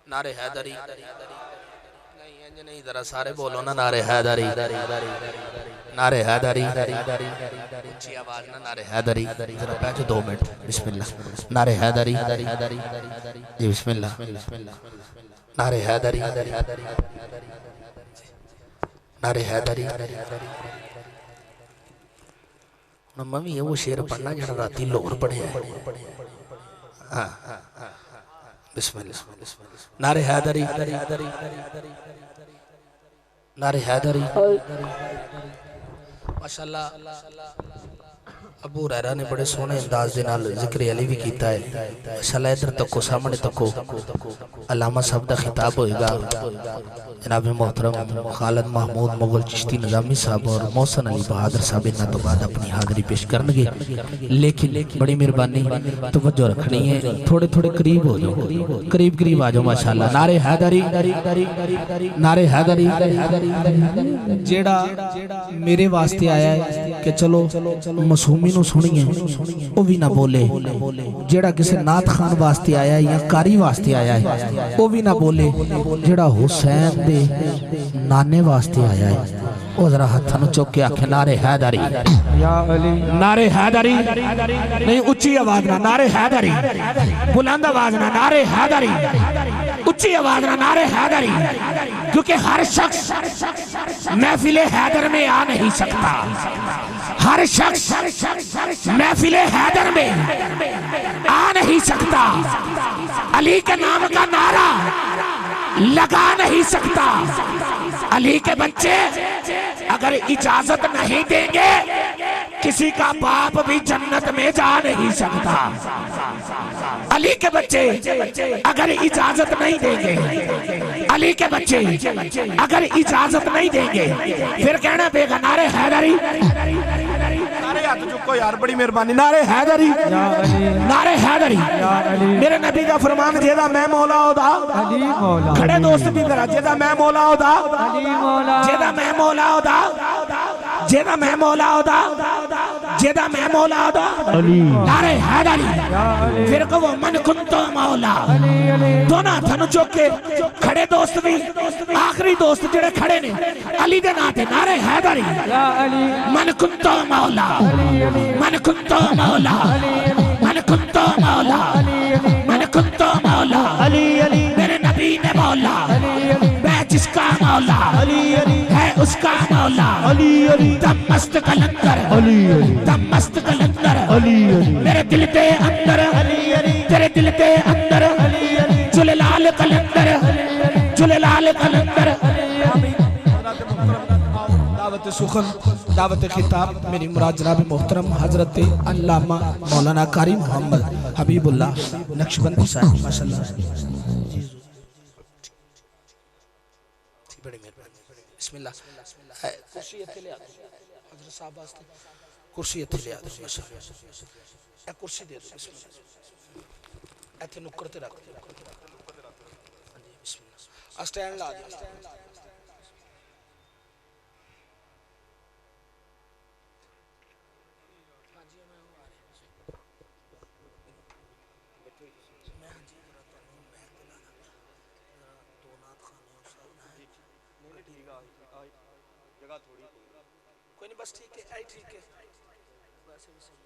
نعرہ حیدری نہیں ذرا سارے بولو نا نعرہ حیدری نعرہ حیدری اونچی آواز نا نعرہ حیدری ذرا بیٹھو 2 منٹ بسم اللہ نعرہ حیدری جی بسم اللہ نعرہ حیدری نعرہ حیدری ممی یہ وہ شعر پڑھنا جڑا راتی لوگر پڑھے ہیں بسم اللہ نعرہ حیدری نعرہ حیدری ماشاءاللہ ابو ہریرہ نے بڑے سونے انداز دے نال ذکر علی بھی کیتا ہے ماشاءاللہ ادھر تکو سامنے تکو علامہ صاحب دا خطاب ہوئے گا جناب محترم خالد محمود مغل چشتی نظامی صاحب اور محسن علی بہادر صاحب انہاں تو بعد اپنی حاضری پیش کرنگے لیکن بڑی مہربانی توجہ رکھنی ہے تھوڑے تھوڑے قریب ہو جاؤ قریب آ جاؤ ماشاءاللہ نعرہ حیدری نعرہ حیدری جیڑا میرے واسطے آیا ہے کہ چلو مسومی نو سنیے وہ بھی نہ بولے جیڑا کسی نات خان واسطے آیا ہے یا کاری واسطے آیا ہے وہ بھی نہ بولے جیڑا حسین دے نانے واسطے آیا ہے وہ ذرا ہتھانو چوک کے آکھے نعرہ حیدری نعرہ حیدری نہیں اچھی آواز نہ نعرہ حیدری بلند آواز نہ نعرہ حیدری اچھی آواز نہ نعرہ حیدری کیونکہ ہر شخص محفل حیدر میں آ نہیں سکتا ہر شخص محفل حیدر میں آ نہیں سکتا علی کے نام کا نعرہ لگا نہیں سکتا علی کے بچے اگر اجازت نہیں دیں گے کسی کا باپ بھی جنت میں جا نہیں سکتا علی کے بچے اگر اجازت نہیں دیں گے علی کے بچے اگر اجازت نہیں دیں گے پھر کہنا بے گا نعرہ حیدری نعرہ ہاتھ چکو یار بڑی مہربانی نعرہ حیدری نعرہ حیدری میرے نبی کا فرمان جیدہ میں مولا ہو دا کھڑے دوست بھی کرا جیدہ میں مولا ہو دا جیدہ میں مولا ہو دا جیدہ میں مولا ہو دا جیدہ میں مولا ہو دا نعرہ حیدری پھر کہ وہ من کنتو مولا دونا تھنو چوکے کھڑے دوست بھی آخری دوست جڑے کھڑے نے علی دے ناتے نعرہ حیدری من کنتو مولا من کنتو مولا من کنتو مولا من کنتو مولا میرے نبی نے مولا میں جس کا مولا ہے اس کا مولا دم مست کلندر دم مست کلندر میرے دل دے اندر تیرے دل دے اندر جلال کلندر جلال کلندر دعوت سخن دعوت خطاب میری مراد جناب محترم حضرت علامہ مولانا قاری محمد حبیب اللہ نقشبندی صاحب ماشاءاللہ بسم اللہ کرسی اتھے لے آدھو حضرت صاحب آستے کرسی اتھے لے آدھو اے کرسی دے دو بسم اللہ ایتھے نکرتے رکھ بسم اللہ اسٹینڈ لا دو کوئی نہیں بس ٹھیک ہے آئی ٹھیک ہے ویسے بھی صحیح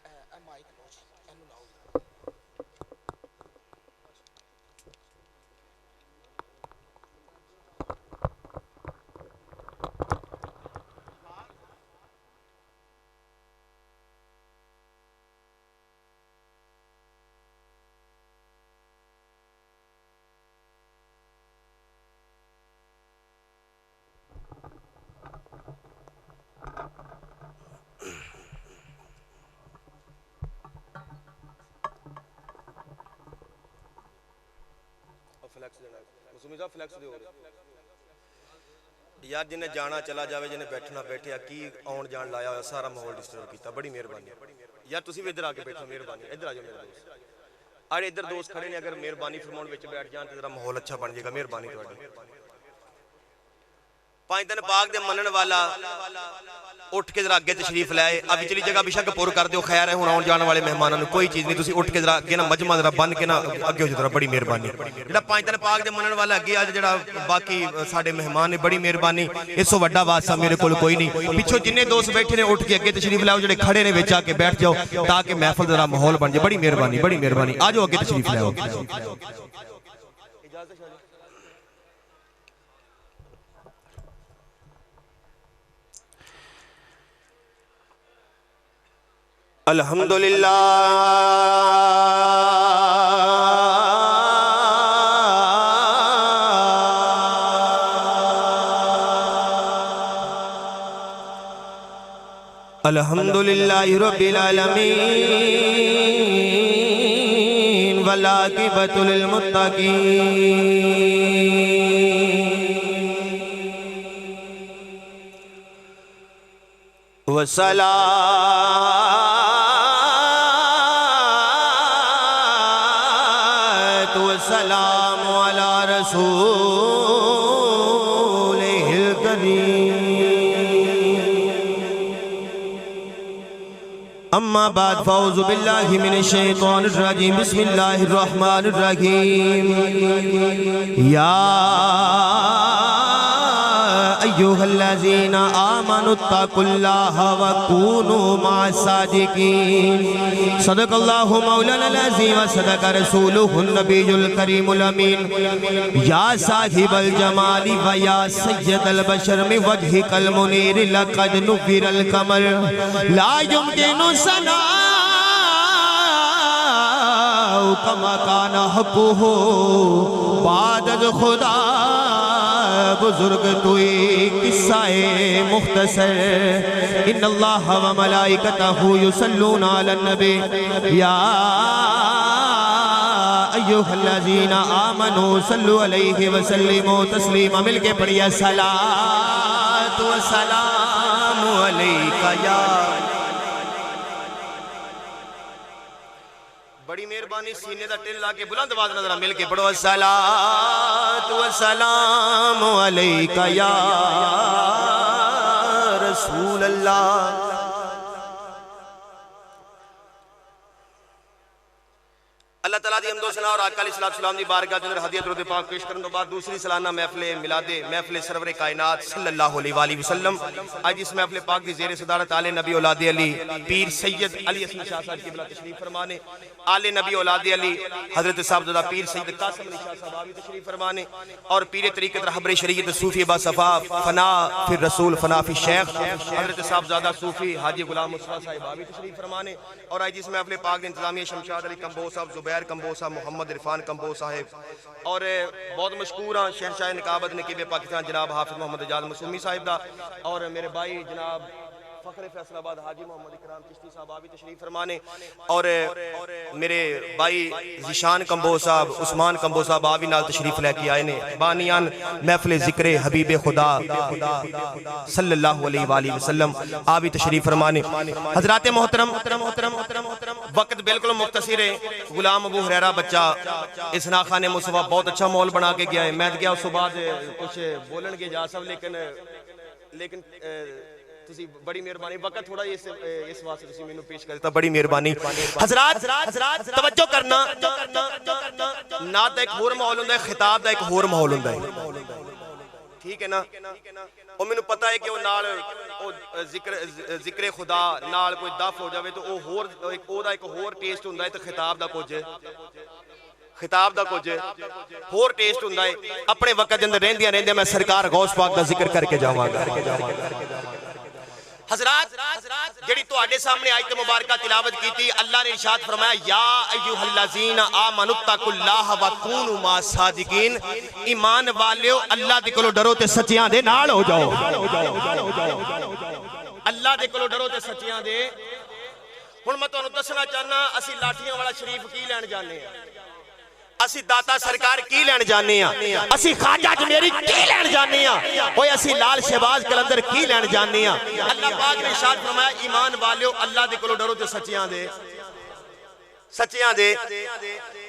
ہے اے مائک پہنچ اینو لاؤ یار جنہیں جانا چلا جاوے جنہیں بیٹھنا بیٹھے کی آن جان لایا ہویا سارا ماحول ڈسٹرب کیتا بڑی مہربانی یار تسی بھی ادھر آ کے بیٹھو مہربانی ادھر آ جاؤ میرے دوست اور ادھر دوست کھڑے نے اگر مہربانی فرماؤں وچ بیٹھ جان تو ذرا ماحول اچھا بن جائے گا مہربانی تواڈی پانچ دن پاک دے منن والا اٹھ کے ذرا اگے تشریف لائے اب چلی جگہ بے شک پور کر دیو خیر ہے ہن آن جان والے مہماناں نوں کوئی چیز نہیں تسی اٹھ کے ذرا اگے نا مجمع ذرا بن کے نا اگے ہو جاؤ ذرا بڑی مہربانی جڑا پانچ دن پاک دے منن والا اگے اج جڑا باقی ساڈے مہمان نے بڑی مہربانی اس تو وڈا واسطہ میرے کول کوئی نہیں پیچھے جننے دوست بیٹھے نے اٹھ کے اگے تشریف لاؤ جڑے کھڑے نے وچ آ کے بیٹھ جاؤ تاکہ محفل ذرا ماحول بن جائے بڑی مہربانی آ جاؤ اگے تشریف لاؤ الحمدللہ الحمدللہ رب العالمین والعاقبۃ للمتقین والسلام علی رسولہ الکریم اما بعد فاعوذ باللہ من الشیطان الرجیم بسم اللہ الرحمن الرحیم یا ایوہ الذین آمنوا اتقوا اللہ وکونوا مع الصادقین صدق اللہ مولانا العظیم وصدق رسولہ النبی الکریم الامین یا صاحب الجمال ویا سید البشر من وجہک المنیر لقد نور القمر لا يمکن ثناء کما کان حقہ بعد خدا بزرگ توئی قصہ مختصر ان اللہ و ملائکتہ یصلون علی النبی یا ایوہ الذین آمنوا صلوا علیہ وسلموا تسلیما مل کے پڑھیا صلاۃ و سلام علیکہ یا بڑی مہربانی سینے دا ٹل لا کے بلند آواز نظر مل کے پڑھو الصلاۃ والسلام علیکہ یا رسول اللہ اللہ تعالیٰ دی حمد و ثنا اور آقا علیہ السلام دی بارگاہ اندر ہدیہ درود پاک پیش کرنے کے بعد دوسری سالانہ محفل میلاد محفل سرور کائنات صلی اللہ علیہ وآلہ وسلم آج اس محفل پاک دی زیر صدارت آل نبی اولاد علی پیر سید علی حسن شاہ صاحب قبلہ تشریف فرمانے آل نبی اولاد علی حضرت صاحبزادہ پیر سید قاسم علی شاہ صاحب آوی تشریف فرمانے اور پیر طریقت رہبر شریعت صوفی با صفا فنا فی الرسول فنا فی الشیخ حضرت صاحبزادہ صوفی حاجی غلام مصطفیٰ صاحب آوی تشریف فرمانے اور آج اس محفل پاک دی انتظامیہ شمشاد علی کمبو صاحب زبیر کمبو صاحب محمد عرفان کمبو صاحب اور بہت مشکور ہیں شہنشاہ نقابت نقیب پاکستان جناب حافظ محمد اجاز مسومی صاحب دا اور میرے بھائی جناب فخر فیصل آباد حاجی محمد اکرام چشتی صاحب آبی تشریف فرمانے اور میرے بھائی ذیشان کمبو صاحب عثمان کمبو صاحب آبی نال تشریف لے کے آئے نے بانیان محفل ذکر حبیب خدا صلی اللہ علیہ وآلہ وسلم آبی تشریف فرمانے حضرات محترم وقت بالکل مختصر ہے غلام ابو ہریرہ بچہ اس ناخان مصطفیٰ بہت اچھا مول بنا کے گیا ہے میں گیا اس بعد کچھ بولن کے جا سب لیکن تسی بڑی مہربانی وقت تھوڑا اس واسطے تسی میں پیش کرتا بڑی مہربانی حضرات توجہ کرنا نعت ایک ہور ماحول ہوندہ ہے خطاب دا ایک ہور ماحول ہوندہ ہے ٹھیک ہے نا اور میں نے پتا ہے کہ وہ نال ذکر خدا نال کوئی دف ہو جاوے تو وہ دا ایک ہور ٹیسٹ ہوندہ ہے تو خطاب دا کچھ ہور ٹیسٹ ہوندہ ہے اپنے وقت اندر رہندیاں میں سرکار غوث پاک دا ذکر کر کے جاواں گا حضرات جڑی تو آڈے سامنے آیت مبارکہ تلاوت کی تھی اللہ نے ارشاد فرمایا یا ایوہ الذین آمنوا اتقوا اللہ وکونوا مع الصادقین ایمان والیو اللہ دے کولوں ڈرو تے سچیاں دے نال ہو جاؤ اللہ دے کولوں ڈرو تے سچیاں دے ہن میں تانوں دسنا چاہنا اسی لاٹھیاں والا شریف کی لین جانے ہیں اسی داتا سرکار کی لین جانے ہیں اسی خواجہ جمیری کی لین جانے ہیں اوہ اسی لال شہباز کلندر کی لین جانے ہیں اللہ پاک نے ارشاد فرمایا ایمان والیو اللہ دے کولوں ڈرو تے سچیاں دے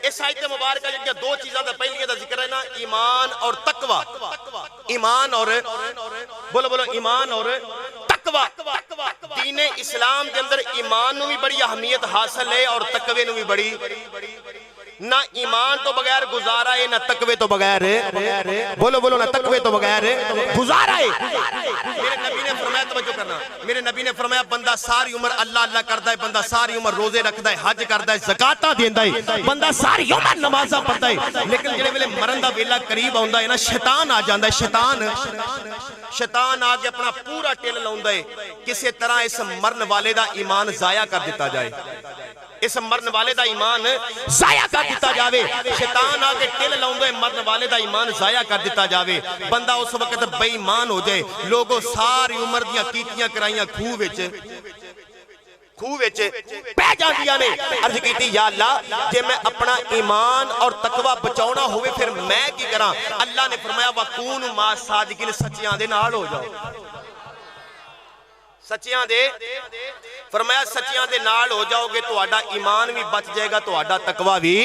اس آیت مبارکہ جنگی دو چیزاں دا پہلی دا ذکر ہے نا ایمان اور تقوی ایمان اور بولو بولو ایمان اور تقوی دین اسلام کے اندر ایمان نو بھی بڑی اہمیت حاصل ہے اور تقوی نو بھی بڑی نہ ایمان تو بغیر گزارا ہے نہ تقوی تو بغیر بولو بولو نہ تقوی تو بغیر گزارا ہے میرے نبی نے فرمایا توجہ کرنا میرے نبی نے فرمایا بندہ ساری عمر اللہ اللہ کرتا ہے بندہ ساری عمر روزے رکھتا ہے حج کرتا ہے زکاتاں دیندا ہے بندہ ساری عمر نمازاں پڑھتا ہے لیکن جڑے ویلے مرن دا ویلا قریب آوندا ہے نا شیطان آ جاندا ہے شیطان آ کے اپنا پورا ٹل لاوندا ہے کسی طرح اس مرن والے دا ایمان ضائع کر دیتا جائے اس مرن والے دا ایمان ضائع کر دیتا جاوے شیطان آ کے ٹل لاؤندے مرن والے دا ایمان ضائع کر دیتا جاوے بندہ اس وقت بے ایمان ہو جائے لوگوں ساری عمر دیاں کیتیاں کرائیاں کھو وچ پہ جاندیاں نے عرض کیتی یا اللہ جے میں اپنا ایمان اور تقوی بچاؤنا ہوئے پھر میں کی کراں اللہ نے فرمایا وَكُونُ مَا صَادِقِينَ سچیاں دے نال ہو جاؤ سچیاں دے فرمایا سچیاں دے نال ہو جاؤ گے تو آڈا ایمان بھی بچ جائے گا تو آڈا تقوی بھی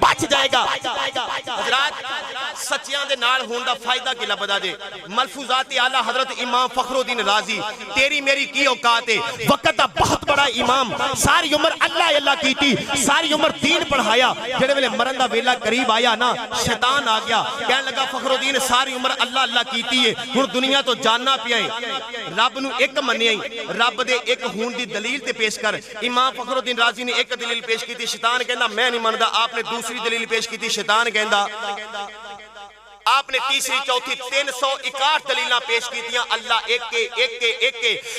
بچ جائے گا حضرات سچیاں دے نال ہوندا فائدہ کی لبدا دے ملفوظات اعلیٰ حضرت امام فخر الدین رازی تیری میری کی اوقات ہے وقت دا بہت بڑا امام ساری عمر اللہ اللہ کی تھی ساری عمر دین پڑھایا جڑے ویلے مرن دا ویلا قریب آیا نا شیطان آ گیا کہنے لگا فخر الدین ساری عمر اللہ اللہ کی تھی ہے ہن دنیا تو جاننا پیا ہے رب نو ایک منیا رب دے ایک ہون دی دلیل تے پیش کر امام فخر الدین رازی نے ایک دلیل پیش کی تھی شیطان کہندا میں نہیں مندا آپ نے دوسری دلیل پیش کی تھی شیطان کہندا آپ نے تیسری چوتھی 361 دلیلاں پیش کی تھیاں اللہ ایک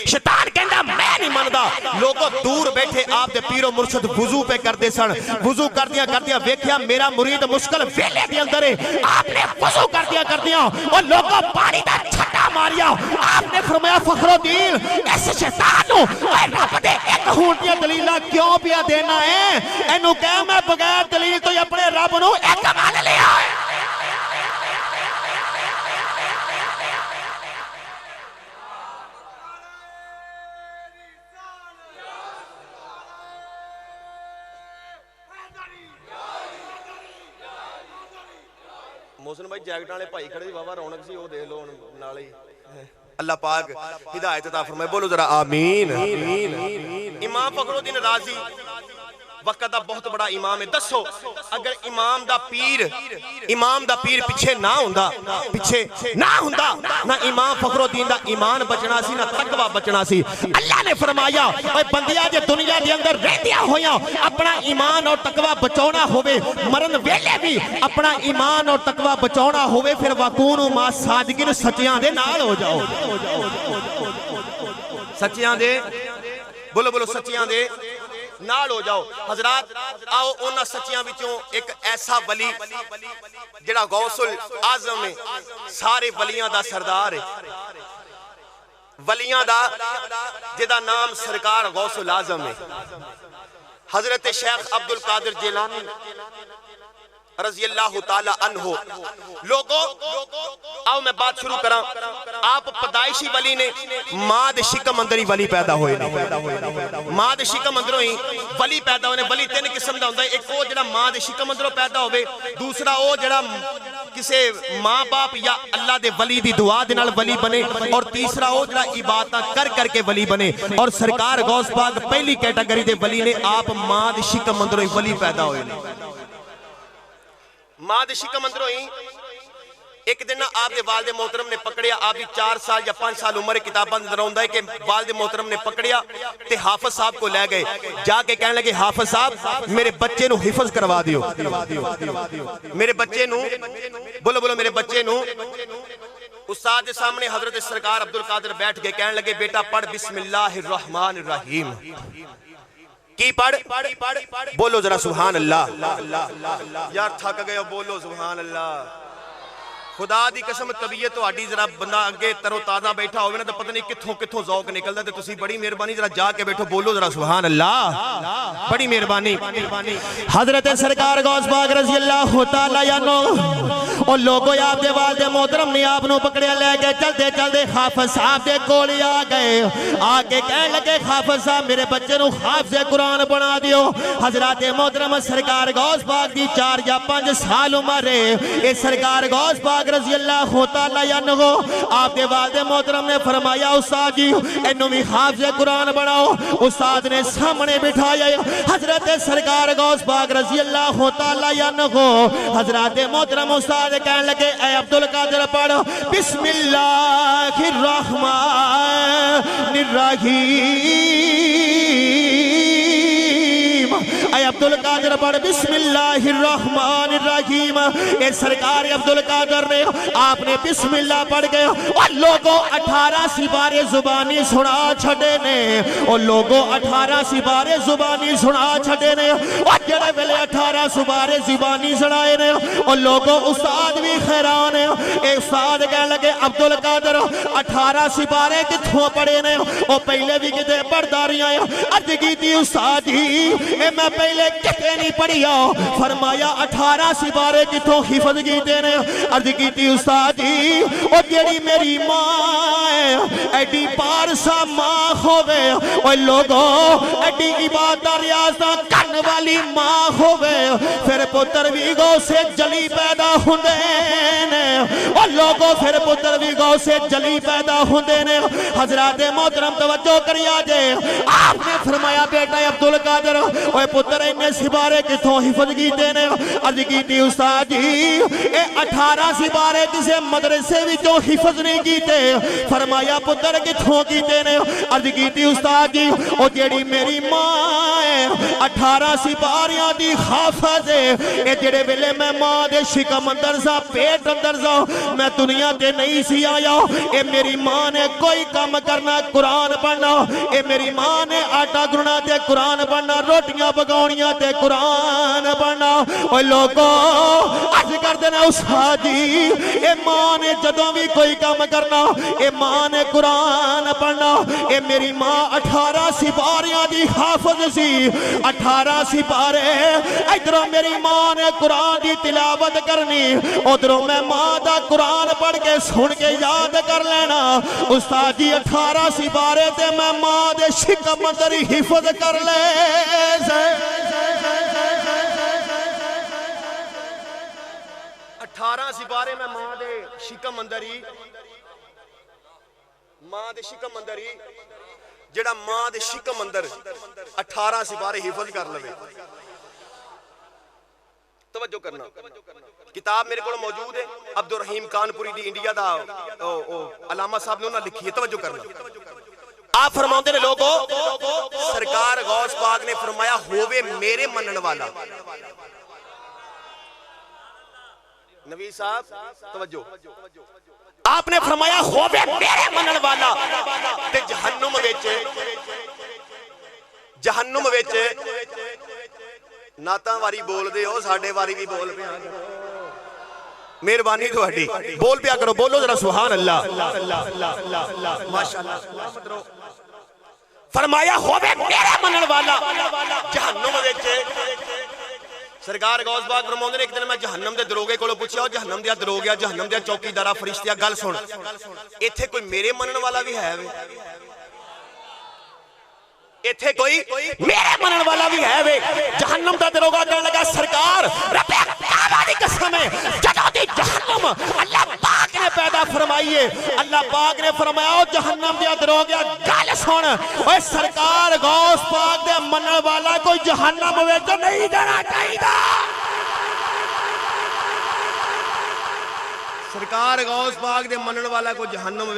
شیطان کہندا میں نہیں مندا لوگوں دور بیٹھے آپ دے پیر و مرشد وضو پہ کردے سن وضو کردیاں ویکھیا میرا مرید مشکل ویلے دے اندر ہے آپ نے وضو کردیاں اور لوگوں پانی دا چھٹا ماریا آپ نے فرمایا فخر الدین ایسے شیطان نو اے رب دے ایک ہون دیاں دلیلاں کیوں پیا دینا ہے اینو کہہ میں بغیر دلیل تو اپنے رب نو ایک مان لیا ہے محسن بھائی جیکٹ والے بھائی کھڑے بابا رونق سی وہ دیکھ لو نال ہی اللہ پاک ہدایت عطا فرمائے بولو ذرا آمین امام فخر الدین رازی وقت دا بہت بڑا امام ہے دسو اگر امام دا پیر پیچھے نہ ہوندا نہ امام فخر الدین دا ایمان بچنا سی نہ تقوی بچنا سی اللہ نے فرمایا اے بندیاں جے دنیا دے اندر رہندیاں ہویاں اپنا ایمان اور تقوی بچاؤنا ہوئے مرن ویلے بھی اپنا ایمان اور تقوی بچاؤنا ہوئے پھر وَكُونُ مَا صَادِقِينَ سچیاں دے نال ہو جاؤ سچیاں دے بولو بولو سچیاں دے نال ہو جاؤ حضرات آؤ اونا سچیاں بچوں ایک ایسا ولی جڑا غوث العظم ہے سارے ولیاں دا سردار ہے ولیاں دا جدا نام سرکار غوث العظم ہے حضرت شیخ عبدالقادر جیلانی رضی اللہ تعالی عنہ لوگوں آؤ میں بات شروع کراں آپ پیدائشی ولی نے ماں دے شکم اندر ہی ولی پیدا ہوئے ماں دے شکم اندروں ہی ولی پیدا ہوئے ولی تین قسم دا ہوندہ ہے ایک وہ جڑا ماں دے شکم اندروں پیدا ہوئے دوسرا وہ جڑا کسے ماں باپ یا اللہ دے ولی دی دعا دے نال ولی بنے اور تیسرا وہ جڑا عبادتاں کر کے ولی بنے اور سرکار غوث پاک پہلی کیٹیگری دے ولی نے آپ ماں دے شکم اندروں ہی ولی پیدا ہوئے ماں دے شکم اندروں ہی ایک دن آپ دے والد محترم نے پکڑیا آپ بھی 4 سال یا 5 سال عمر کتاباں اندر ہوندہ ہے کہ والد محترم نے پکڑیا تے حافظ صاحب کو لے گئے جا کے کہنے لگے حافظ صاحب میرے بچے نو حفظ کروا دیو میرے بچے نو بولو میرے بچے نو استاد دے سامنے حضرت سرکار عبدالقادر بیٹھ گئے کہنے لگے بیٹا پڑھ بسم اللہ الرحمن الرحیم کی پڑھ بولو ذرا سبحان اللہ یار تھک گئے بولو سبحان اللہ خدا دی قسم طبیعت تو آڈی ذرا بندہ اگے ترو تازہ بیٹھا ہوئے نا تو پتہ نہیں کتھوں ذوق نکل دے تسی بڑی مہربانی ذرا جا کے بیٹھو بولو ذرا سبحان اللہ بڑی مہربانی حضرت سرکار غوث پاک رضی اللہ تعالی عنہ اور لوگوں آپ دے والد محترم نے آپ نو پکڑے لے کے چلتے چلتے حافظ صاحب دے کولی آ گئے آگے کہنے لگے حافظ صاحب میرے بچے نو حافظ قرآن بنا دیو حضرات محترم سرکار غوث پاک دی 4 یا 5 سال عمر ہے اے سرکار غوث پاک رضی اللہ تعالی عنہ آپ دے والد محترم نے فرمایا استاد جی انہوں بھی حافظ قرآن بناؤ استاد نے سامنے بٹھایا حضرت سرکار غوث پاک رضی اللہ تعالی عنہ حضرات محترم استاد کہنے لگے اے عبدالقادر پڑھ بسم اللہ الرحمن الرحیم اے عبدالقادر پڑھ بسم اللہ الرحمن الرحیم اے سرکار عبدالقادر نے آپ نے بسم اللہ پڑھ گئے اور لوگوں 18 سپارے زبانی سنا چھڑے نے اور لوگوں 18 سپارے زبانی سنا چھڑے نے اور جڑے ویلے 18 سپارے زبانی سنائے نے اور لوگوں استاد بھی خیران ہے ایک استاد کہنے لگے عبدالقادر 18 سپارے کتھوں پڑھے نے اور پہلے بھی کتے پرداریاں ہیں عرض کی تھی استاد ہی اے میں پہلے کتے نہیں پڑھیا فرمایا 18 سپارے کتھوں حفظ کیتے نے عرض کی تھی استاد ہی اور جیڑی میری ماں ہے ایڈی پارسا ماں ہوئے اور لوگوں ایڈی عبادت ریاضہ کرنے والی ماں ہوئے پھر پتر بھی گو سے جلی پیدا ہوندے نے اور لوگوں پھر پتر بھی گو سے جلی پیدا ہوندے نے حضرات محترم توجہ کریا جے آپ نے فرمایا بیٹا عبدالقادر اوہ پتر انہیں سپارے کتھوں حفظ کیتے نے عرض کیتی استاد جی اے 18 سپارے کسے مدرسے بھی جو حفظ نہیں کیتے فرمایا پتر کتھوں کیتے نے عرض کیتی استاد جی او جیڑی میری ماں ہے 18 سپاریاں دی حافظ ہے اے جیڑے ویلے میں ماں دے شکم اندر سا پیٹ اندر سا میں دنیا تے نہیں سی آیا اے میری ماں نے کوئی کام کرنا قرآن پڑھنا اے میری ماں نے آٹا گرنا تے قرآن پڑھنا روٹیاں پکاؤنیاں تے قرآن پڑھنا اوہ لوگوں عرض کر دینا استاد جی اے ماں نے جدوں بھی کوئی کام کرنا اے ماں نے قرآن پڑھنا اے میری ماں 18 سپاریاں دی حافظ سی 18 سپارے ادھروں میری ماں نے قرآن دی تلاوت کرنی ادھروں میں ماں دا قرآن پڑھ کے سن کے یاد کر لینا استاد جی 18 سپارے تے میں ماں دے شکم اندر حفظ کر لے 18 سپارے میں ماں دے شکم اندر ہی جڑا ماں دے شکم اندر 18 سپارے حفظ کر لوے توجہ کرنا کتاب میرے کو موجود ہے عبدالرحیم کانپوری دی انڈیا دا علامہ صاحب نے انہاں لکھی ہے توجہ کرنا آپ فرماؤندے نے لوگوں سرکار غوث پاک نے فرمایا ہووے میرے منن والا نبی صاحب توجہ آپ نے فرمایا ہووے میرے منن والا تے جہنم وچ ناتاں واری بول دے ہو ساڑھے واری بھی بول پہ آگے مہربانی تو ہٹی بول پیا کرو بولو ذرا سبحان اللہ ماشاءاللہ فرمایا ہووے میرے منن والا جہنم وچ سرکار غوث پاک فرماندے نے ایک دن میں جہنم دے دروگے کولوں پوچھیا او جہنم دیا دروگیا جہنم دیا چوکیدارا فرشتیا گل سن ایتھے کوئی میرے منن والا بھی ہے وے ایتھے کوئی میرے منن والا بھی ہے وے جہنم دا دروگا کہنے لگا سرکار رب کعبہ دی قسم ہے جدوں دی جہنم اللہ پاک نے پیدا فرمائیے اللہ پاک نے فرمایا او جہنم دیا دروگیا گل سن اوے سرکار غوث پاک دے منن والا کوئی جہنم وچ نہیں جانا چاہیے سرکار غوث پاک دے منن والا کوئی جہنم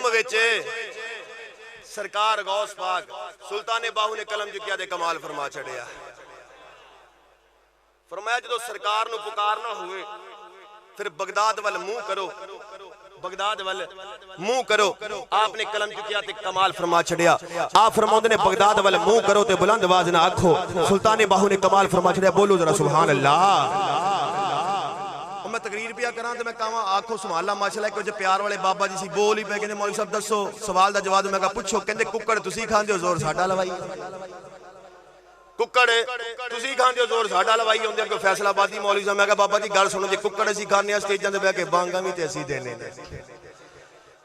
وچ سرکار غوث پاک سلطان باہو نے کلم جو کیا دے کمال فرما چھڑیا فرمایا جدو سرکار نو پکارنا ہوئے پھر بغداد وال منہ کرو آپ نے کلم جو کیا تے کمال فرما چھڑیا آپ فرماؤں نے بغداد وال منہ کرو تے بلند آواز نہ آکھو سلطان باہو نے کمال فرما چھڑیا بولو ذرا سبحان اللہ میں تقریر پیا کران تو میں کہاں آنکھوں سبحان اللہ ماشاءاللہ کہ جو پیار والے بابا جی سی بول ہی پہ کہنے مولوی صاحب دسو سوال دا جواب میں کہا پوچھو کہندے ککڑ تسی کھان دیو زور ساٹا لوائی ਕੁੱਕੜ ਤੁਸੀਂ ਖਾਂਦੇ ਹੋ ਜ਼ੋਰ ਸਾਡਾ ਲਵਾਈ ਆਉਂਦੇ ਕੋਈ ਫੈਸਲਾਬਾਦੀ ਮੌਲਵੀ ਸਾਹਿਬ। ਮੈਂ ਕਿਹਾ ਬਾਬਾ ਜੀ ਗੱਲ ਸੁਣੋ, ਜੇ ਕੁੱਕੜ ਅਸੀਂ ਖਾਂਦੇ ਆ ਸਟੇਜਾਂ ਤੇ ਬਹਿ ਕੇ, ਬਾਂਗਾਂ ਵੀ ਤੇ ਅਸੀਂ ਦੇਣੇ ਨੇ,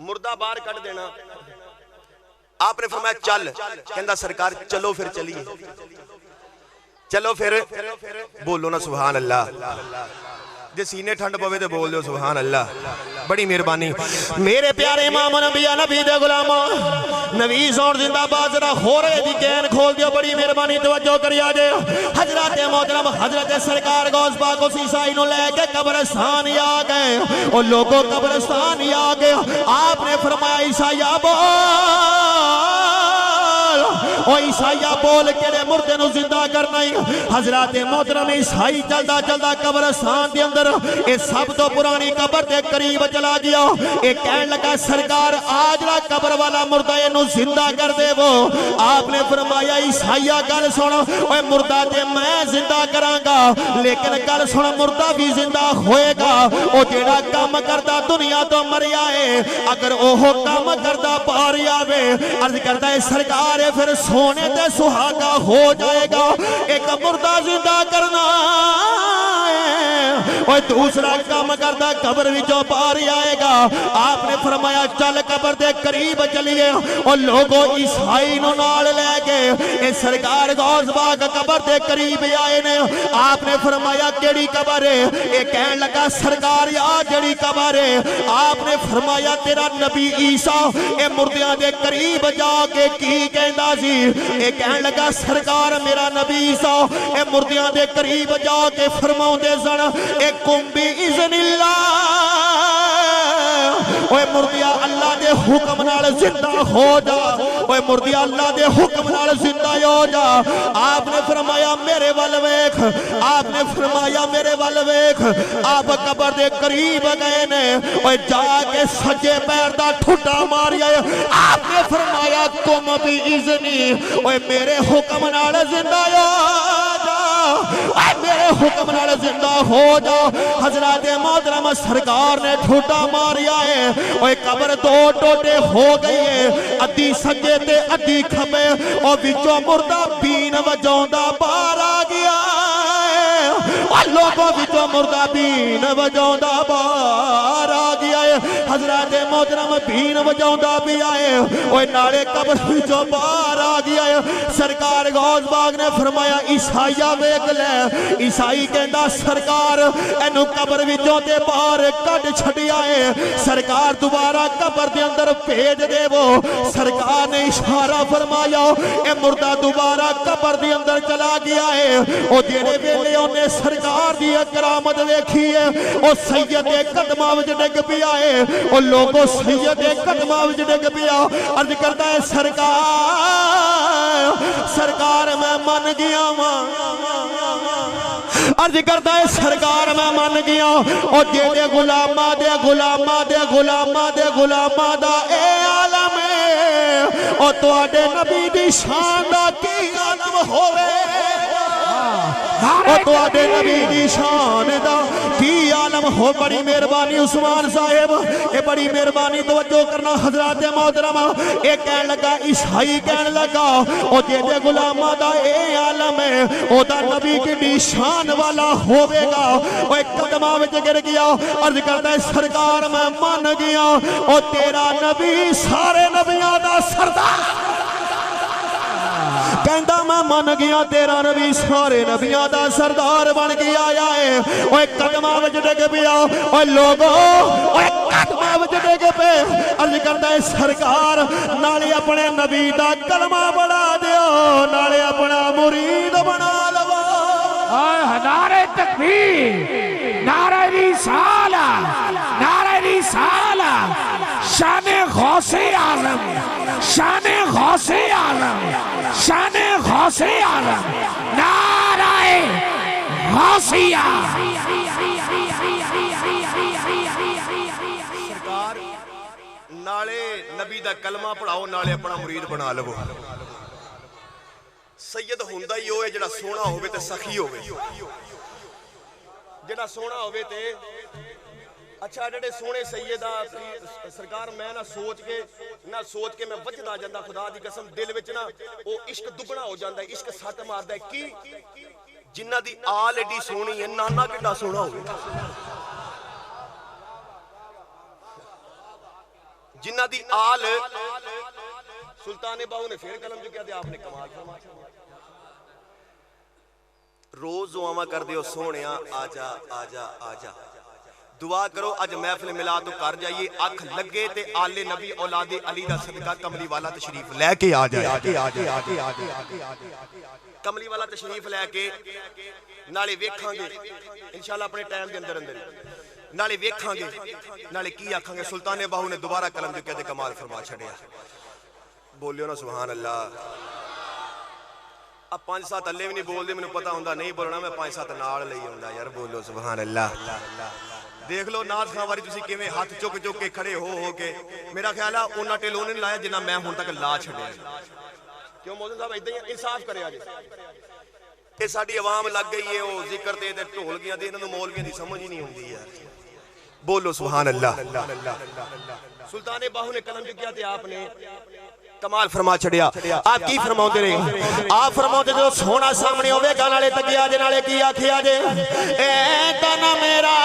مردہ باہر کٹ دینا. آپ نے فرمایا چل, کہندہ سرکار چلو پھر چلیے, چلو پھر بولو نا سبحان اللہ, جے سینے ٹھنڈ پوے تے بول دیو سبحان اللہ. بڑی مہربانی. میرے پیارے امام نبی نبی دے غلاماں, نبی سون زندہ باد, ذرا خورے دی کین کھول دیو. بڑی مہربانی توجہ کریا جے. حضرت محترم حضرت سرکار غوث پاک اس عیسائی نو لے کے قبرستان آ گئے. او لوگوں قبرستان آ گئے. آپ نے فرمایا عیسائیہ بول, او عیسائیہ بول کے مردے نو زندہ کرنا ہی. حضرت محترم عیسائی چلدا چلدا قبرستان دے اندر اے سب تو پرانی قبر دے قریب چلا گیا. اے کہن لگا سرکار آجڑا قبر والا مردہ نو زندہ کر دے وہ. آپ نے فرمایا عیسائیہ گل سن, اوے مردہ تے میں زندہ کراں گا, لیکن گل سن مردہ بھی زندہ ہوئے گا. او جیڑا کام کردا دنیا تو مریا ہے, اگر اوہ کام کردا پاری آوے, عرض کرتا ہے سرکار پھر سونے تے سہاگا ہو جائے گا. ایک مردہ زندہ کرنا اور دوسرا کام کرتا قبر وچوں پاری آئے گا. آپ نے فرمایا چل قبر دے قریب چلیے. اور لوگوں عیسائی نو نال لے گئے. اے سرکار غوث پاک قبر دے قریب آئے نے. آپ نے فرمایا کیڑی قبر ہے؟ اے کہن لگا سرکار یا جڑی قبر ہے. آپ نے فرمایا تیرا نبی عیسیٰ اے مردیاں دے قریب جا کے کی کہندا سی. اے کہن لگا سرکار میرا نبی عیسیٰ اے مردیاں دے قریب جا کے فرماؤں دے سن, اے کم بی اذن اللہ, اوے مردیا اللہ دے حکم نال زندہ ہو جا. اوے مردیا اللہ دے حکم نال زندہ ہو جا. آپ نے فرمایا میرے ول ویکھ, آپ نے فرمایا میرے ول ویکھ. آپ قبر دے قریب گئے نے, اوے جا کے سجے پیر دا ٹھٹا ماریا. آپ نے فرمایا کم بھی اذنی, اوے میرے حکم نال زندہ ہو جا, اے میرے حکم نال زندہ ہو جا. حضرت محترم سرکار نے ٹھوٹا ماریا ہے. اوے قبر دو ٹوٹے ہو گئی ہے, ادھی سجے تے ادھی کھبے, اور وچوں مردہ بین وجاوندا باہر آ گیا ہے. اور لوگوں وچوں مردہ بین وجاوندا باہر آ گیا ہے. حضرت محترم بین وجاوندا بھی آئے. اوے نالے قبر وچوں باہر آ گیا ہے. سرکار غوث پاک نے فرمایا عیسائیہ ویکھ لے. عیسائی کہندا سرکار اینو قبر وچوں تے باہر کڈ چھڈیا ہے. سرکار دوبارہ قبر دے اندر بھیج دے وہ. سرکار نے اشارہ فرمایا, اے مردہ دوبارہ قبر دے اندر چلا گیا ہے. او جڑے ویلے اونے سرکار دی کرامت ویکھی ہے, او سید دے قدماں وچ ڈگ پیا ہے. او لوگوں سید دے قدماں وچ ڈگ پیا. عرض کرتا ہے سرکار میں من گیا ماں. عرض کرتا ہے سرکار میں من گیا. اور جیڑے غلامہ دے غلامہ دے غلامہ دے غلامہ دا اے عالم ہے, اور تواڈے نبی دی شان دا کی عالم ہوئے, اور تواڈے نبی دی شان دا کی عالم ہو. بڑی مہربانی عثمان صاحب, اے بڑی مہربانی توجہ کرنا. حضرات محترم اے کہن لگا عیسائی کہن لگا, او جیڑے غلامہ دا اے عالم ہے, او دا نبی کی شان والا ہوئے گا. او ایک قدمہ وچ گر گیا. عرض کرتا ہے سرکار میں مان گیا, او تیرا نبی سارے نبیاں دا سردار. کہندا میں من گیا تیرا نبی سارے نبیاں دا سردار بن گیا آیا ہے. اوے قدمہ وچ ڈگ پیا. اوے لوگو اوے قدمہ وچ ڈگ پے. عرض کردا ہے سرکار نالے اپنے نبی دا کلمہ بڑھا دیو, نالے اپنا مرید بنا لو. نعرہ تکبیر, نعرہ رسالہ, نعرہ رسالہ. شان غوث عالم, شان غوث عالم, شان غوث عالم. نعرہ غوثیہ. سرکار نالے نبی دا کلمہ پڑھاؤ, نالے اپنا مرید بنا لو. سید ہوندا ہی ہوئے جڑا سونا ہوئے تے سخی ہوئے, جڑا سونا ہوئے تے اچھا جڑے سونے سیدہ سرکار میں نہ سوچ کے میں وجدا جاندہ خدا دی قسم دل وچ نہ او عشق دگنا ہو جاندہ ہے, عشق ساتھ ماردا ہے. کی جنہ دی آل ایڈی سونی ہے, نانا کڈا سونا ہوئے. جنہ دی آل سلطان باہو نے پھر قلم چکیا تے آپ نے کمال فرمایا روز دعاواں کر دیو سونیا آجا آجا آجا دعا کرو اج محفل ملا تو کر جائیے اکھ لگے تے آل نبی اولاد علی دا صدقہ کملی والا تشریف لے کے آ جائے کملی والا تشریف لے کے نالے ویکھاں گے انشاءاللہ اپنے ٹائم دے اندر نالے ویکھاں گے نالے کی آکھاں گے سلطان باہو نے دوبارہ قلم جو کہتے کمال فرما چھڑیا بولیو نا سبحان اللہ اب 5-7 اللہ بھی نہیں بول دے میں نے پتا ہوندہ نہیں بولنا میں 5-7 نال لئی ہوندہ یار بولو سبحان اللہ دیکھ لو ناز خان واری تسی کیویں ہاتھ چک چک کے کھڑے ہو کے میرا خیال ہے انہاں ٹیلوں نے لایا جنہ میں ہن تک لا چھڑیا کیوں موزن صاحب ادھر انصاف کرے آج یہ ساڑی عوام لگ گئی ہے وہ ذکر دے دے ٹھول گیا دے انہوں مولویاں دی سمجھ ہی نہیں ہوندی یار بولو سبحان اللہ سلطان باہو نے قلم جو کیا تھے آپ نے کمال فرما چھڑیا آپ کی فرماؤں دے رہے آپ فرماؤں دے جو سونا سامنے ہوئے گا نالے تکیا جے نالے کیا کھیا جے اے تن میرا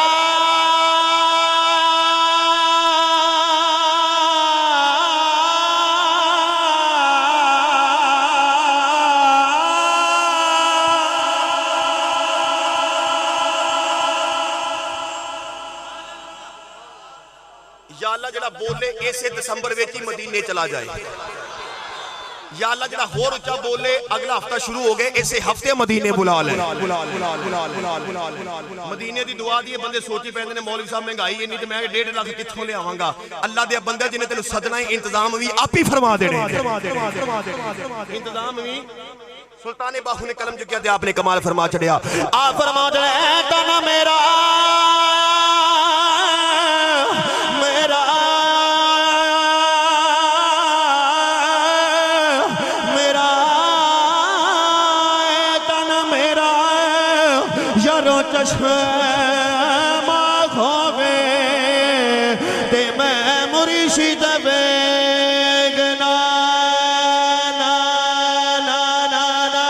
یا اللہ جڑا بولے ایسے دسمبر ویچی مدینے چلا جائے یا اللہ جڑا ہور اچھا بولے اگلا ہفتہ شروع ہو گئے ایسے ہفتے مدینے بلا لیں مدینے دی دعا دیئے بندے سوچی پہنے نے مولوی صاحب مہنگائی ہے نہیں تو میں 1.5 لاکھ کتھوں لے آواں گا اللہ دے بندے جنہیں تینوں صدنہ انتظام ہوئی آپ ہی فرما دے رہے انتظام ہوئی سلطان باہو نے قلم جو کیا دے آپ نے کمال فرما چڑھیا آپ فرما دے اے تنا میرا چشم کھوے تے میں مرشد بیگنا نا نا نا نا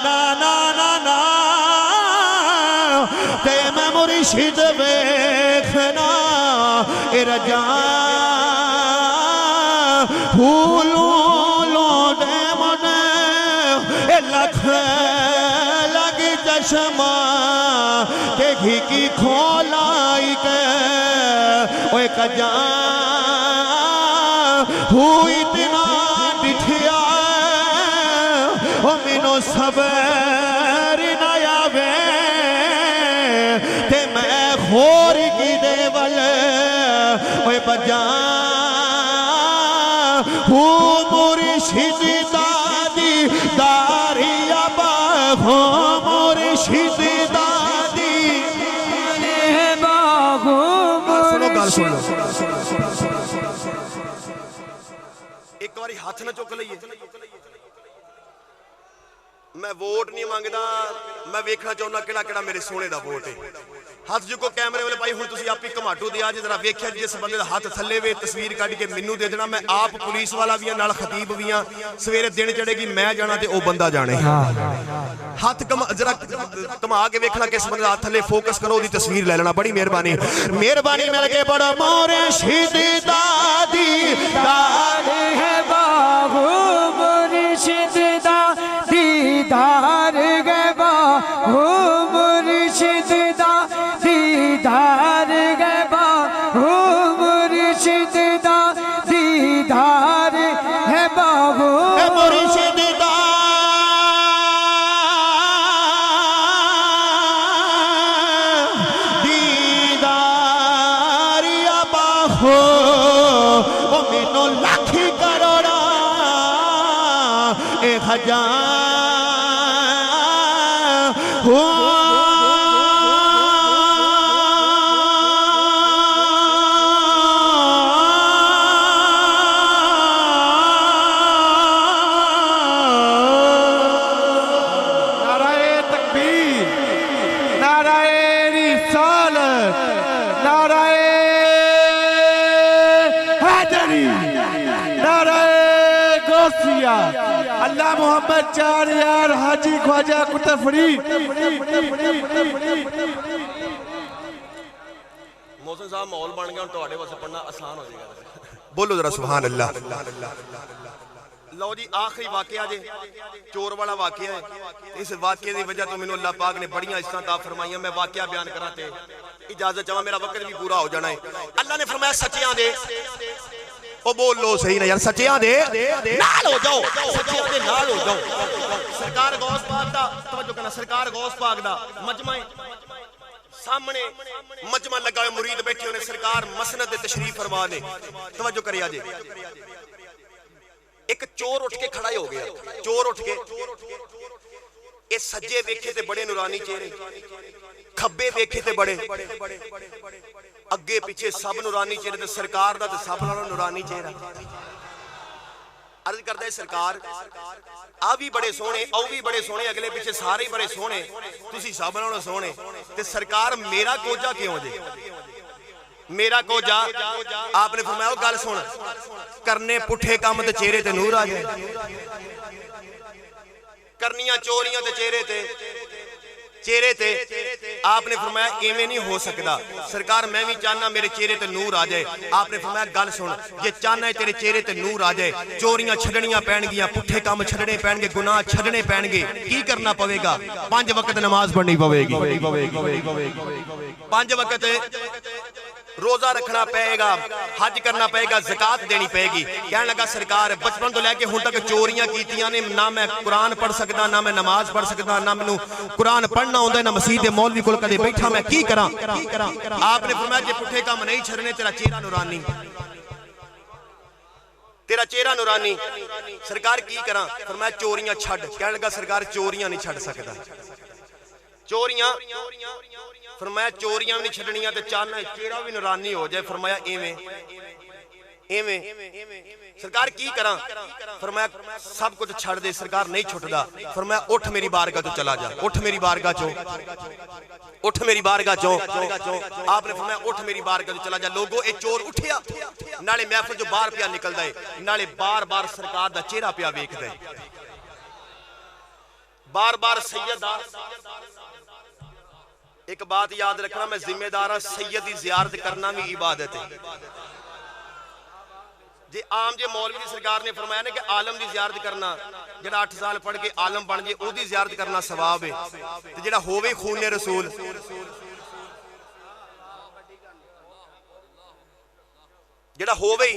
نا نا نا نا تے میں مرشد بیگنا ارجان پھولوں دے منے لکھ لگی چشمہ گھی کی کھولائی کے اوے کجان ہوئی تنا ڈٹھیا او منو صبر نیا وے تے میں خور کی دیول اوے بجان ہو مرشد دادی داریا باغو مرشد ایک باری ہاتھ نہ چک لئیے میں ووٹ نہیں مانگدا میں ویکھنا چاہنا کیڑا کیڑا میرے سونے دا ووٹ ہے ہاتھ جو کو کیمرے والے بھائی ہن تسی آپ ہی کماٹو دیا جے ذرا ویکھیا جس بندے دا ہاتھ تھلے وے تصویر کڈ کے مینوں دے دینا میں آپ پولیس والا بھی نال خطیب بھی ہاں سویرے دن چڑھے گی میں جانا تے او بندہ جانے ہاتھ ذرا کما کے ویکھنا کس بندے دا ہاتھ تھلے فوکس کرو دی تصویر لے لینا بڑی مہربانی مہربانی مل کے بڑا مرشد دادی دادی ہے باہو مرشد دادی دار گے باہو مرشد دیدار گے باہو مرشد دا دیدار ہے باہو مرشد دا دیدار یا باہو وہ مینو لاکھ کروڑا 1000 ہو اللہ محمد چار یار حاجی خواجہ کتر فرید محسن صاحب ماحول بن گیا تو آڑے واسے پڑھنا آسان ہو جائے گا بولو ذرا سبحان اللہ. لو جی آخری واقعہ جے چور والا واقعہ ہے. اس واقعے دی وجہ تو میں اللہ پاک نے بڑیاں اس طرح عطا فرمائیاں. میں واقعہ بیان کرا تے اجازت چاہاں میرا وقت بھی پورا ہو جانا ہے. اللہ نے فرمایا سچیاں دے او بول لو صحیح نا یار, سچیاں دے نال ہو جاؤ, سچیاں دے نال ہو جاؤ. سرکار غوث پاک دا توجہ کرنا, سرکار غوث پاک دا مجمع سامنے مجمع لگا ہوئے مرید بیٹھے ہونے, سرکار مسند دے تشریف فرما نے. توجہ کریا جے ایک چور اٹھ کے کھڑا ہی ہو گیا. چور اٹھ کے اے سجے ویکھے تے بڑے نورانی چہرے, کھبے ویکھے تے بڑے, اگے پیچھے سب نورانی چہرے, تے سرکار دا تے سب نالوں نورانی چہرہ. عرض کردا ہے سرکار آ بھی بڑے سونے, او بھی بڑے سونے, اگلے پیچھے سارے بڑے سونے, تسی سب نالوں سونے, تے سرکار میرا کوجا کیوں جے, میرا کو جا. آپ نے فرمایا گل سن, کرنے پٹھے کام تے چہرے تے نور آ جائے, کرنیاں چوریاں تے چہرے تے. آپ نے فرمایا ایویں نہیں ہو سکتا سرکار, میں بھی چاہنا میرے چہرے تے نور آ جائے. آپ نے فرمایا گل سن, یہ چاہنا ہے تیرے چہرے تے نور آ جائے, چوریاں چھڈنیاں پین گیاں, پٹھے کام چھڈنے پین گے, گناہ چھڈنے پین گے, کی کرنا پوے گا؟ 5 وقت نماز پڑھنی پوے گی, 5 وقت روزہ رکھنا پائے گا, حج کرنا پائے گا, زکاة دینی پائے گی. کہنے لگا سرکار بچپن تو لے کے ہن تک چوریاں کیتیاں نے, نہ میں قرآن پڑھ سکدا, نہ میں نماز پڑھ سکدا, نہ میں قرآن پڑھنا ہوندا ہے, نہ مسجد مولوی کول کدے بیٹھا, میں کی کراں؟ آپ نے فرمایا جے پٹھے کام نہیں چھڑنے تیرا چہرہ نورانی, تیرا چہرہ نورانی. سرکار کی کراں؟ فرمایا چوریاں چھڈ. کہنے لگا سرکار چوریاں نہیں چھڈ سکدا, چوریاں. فرمایا چوریاں بھی نہیں چھڑنیاں تے چاہنا چہرہ بھی نورانی ہو جائے. فرمایا ایویں سرکار کی کراں؟ فرمایا سب کچھ چھڑ دے. سرکار نہیں چھٹدا. فرمایا اٹھ میری بارگاہ تو چلا جا, اٹھ میری بارگاہ چوں, اٹھ میری بارگاہ چوں. آپ نے فرمایا اٹھ میری بارگاہ تو چلا جا. لوگو اے چور اٹھیا, نالے محفل جو باہر پیا نکلدا ہے, نالے بار بار سرکار دا چہرہ پیا ویکھدا ہے, بار بار سیدہ. ایک بات یاد رکھنا, میں ذمہ دارہ سیدی زیارت کرنا بھی عبادت ہے. جی عام جے مولوی دی سرکار نے فرمایا نا کہ عالم دی زیارت کرنا, جڑا 8 سال پڑھ کے عالم بن جے او دی زیارت کرنا ثواب ہے, تے جڑا ہووے خون رسول, جڑا ہووے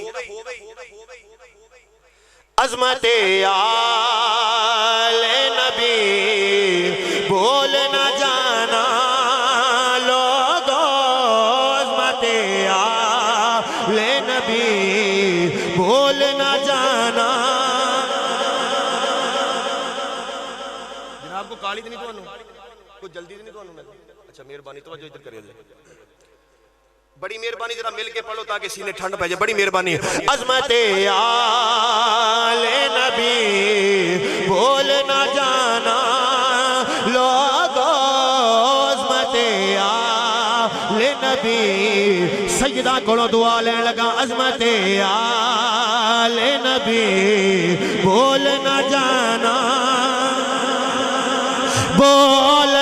عظمت آل نبی بول نہ جانا بول نہ جانا. جناب کو کالی تو نہیں تو کوئی جلدی تو نہیں تو اچھا مہربانی توجہ ادھر کرے دے, بڑی مہربانی ذرا مل کے پڑھو تاکہ سینے ٹھنڈ پہ جائے. بڑی مہربانی. عظمت آل نبی بول نہ جانا لوگو, عظمت آل نبی. سیدہ کولوں دعا لین لگا, عظمت آل نبی بول نہ جانا, بول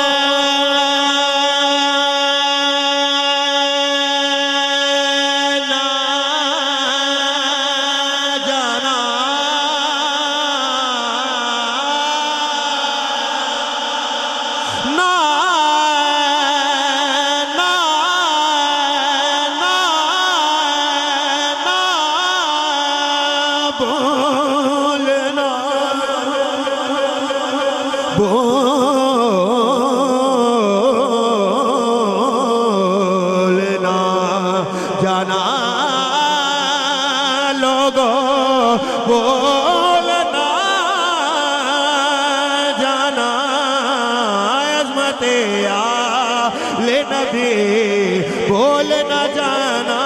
بول نہ جانا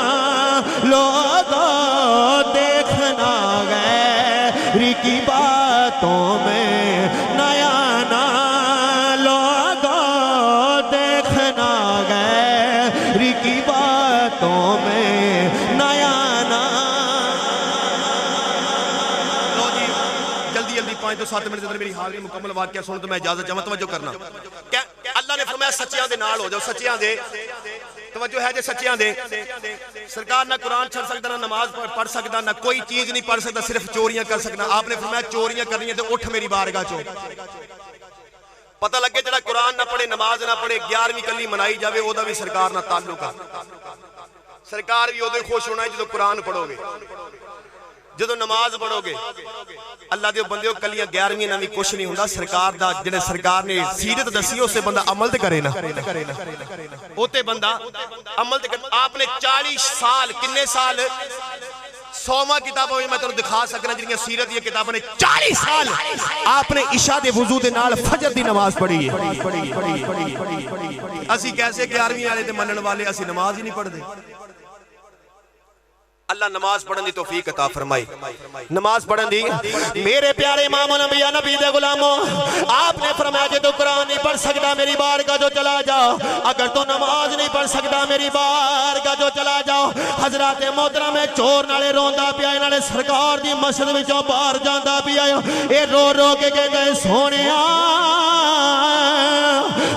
لوگوں, دیکھنا غیر کی باتوں میں نیا نا, لوگوں دیکھنا غیر کی باتوں میں نیا نا. جلدی جلدی 5 سے 7 منٹ اندر میری حاضری مکمل واقعہ سن تو میں اجازت چاہوں. توجہ کرنا, اللہ نے فرمایا سچیاں دے نال ہو جاؤ, سچیاں دے. توجہ ہے جے سچیاں دے سرکار نہ قرآن چھڑ سکتا نہ نماز پڑھ سکتا نہ کوئی چیز نہیں پڑھ سکتا صرف چوریاں کر سکتا آپ نے فرمایا چوریاں کرنی ہیں تو اٹھ میری بارگاہ چوں پتہ لگے جڑا قرآن نہ پڑھے نماز نہ پڑھے 11ویں کلی منائی جاوے او دا بھی سرکار نہ تعلق ہے سرکار بھی او دے خوش ہونا ہے جدو قرآن پڑھو گے جدو نماز پڑھو گے اللہ دے بندے کلیاں 11ویں نہ بھی کچھ نہیں ہوندا سرکار دا جڑے سرکار نے سیرت دسی اس سے بندہ عمل تے کرے نا اوتے بندہ عمل تے آپ نے 40 سال کنے سال 100واں کتابوں میں تانوں دکھا سکنا جڑیاں سیرت دی کتاباں نے 40 سال آپ نے عشاء دے وضو دے نال فجر دی نماز پڑھی ہے اسی کیسے 11ویں والے تے منن والے اسی نماز ہی نہیں پڑھدے اللہ نماز پڑھن دی توفیق عطا فرمائے نماز پڑھن دی میرے پیارے امام الانبیاء نبی دے غلاموں آپ نے فرمایا کہ تو قرآن نہیں پڑھ سکتا میری بارگاہ جو چلا جاؤ اگر تو نماز نہیں پڑھ سکتا میری بارگاہ جو چلا جاؤ حضرات محترم میں چور نالے روندا پیا نالے سرکار دی مسجد وچوں باہر جاندا پیا اے رو رو کے کہے سونیا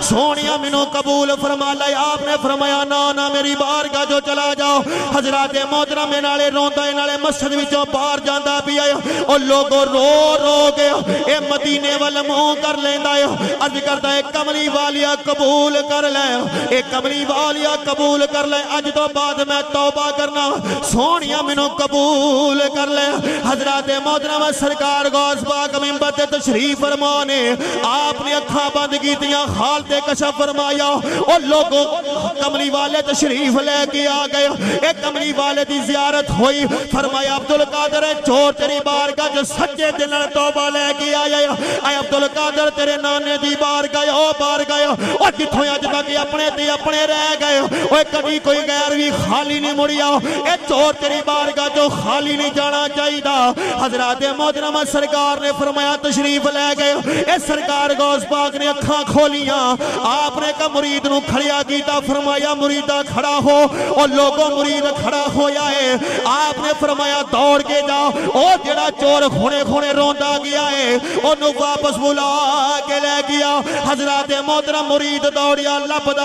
سونیا مینوں قبول فرما لے آپ نے فرمایا نا میری بارگاہ جو چلا جاؤ حضرات محترم نالے روندا نالے مسجد وچوں باہر جاندا پیا او لوگوں رو رو کے اے مدینے ول منہ کر لیندا ہے عرض کردا ہے کملی والیا قبول کر لے اے کملی والیا قبول کر لے اج تو بعد میں توبہ کرنا سونیا مینوں قبول کر لے حضرات محترم سرکار غوث پاک منبر تے تشریف فرما نے آپ نے اکھاں بند کیتیاں حال تے کشف فرمایا او لوگوں کملی والے تشریف لے کے آ گئے اے کملی والے دی زیارت ہوئی فرمایا عبدالقادر چور تیری بارگاہ جو سچے دل توبہ لے کے آیا اے عبدالقادر تیرے نانے دی بارگاہ او بارگاہ اور جتھوں اج تک اپنے تے اپنے رہ گئے اوے کبھی کوئی غیر بھی خالی نہیں مڑیا اے چور تیری بارگاہ جو خالی نہیں جانا چاہیدا حضرات محترم سرکار نے فرمایا تشریف لے گئے اے سرکار غوث پاک نے اکھاں کھولیاں آپ نے کہا مرید نو کھڑیا کیتا فرمایا مریدہ کھڑا ہو اور لوگوں مرید کھڑا ہویا ہے آپ نے فرمایا دوڑ کے جاؤ او جڑا چور خونے خونے روندا گیا ہے انہوں واپس بلا کے لے گیا حضرات محترم مرید دوڑیا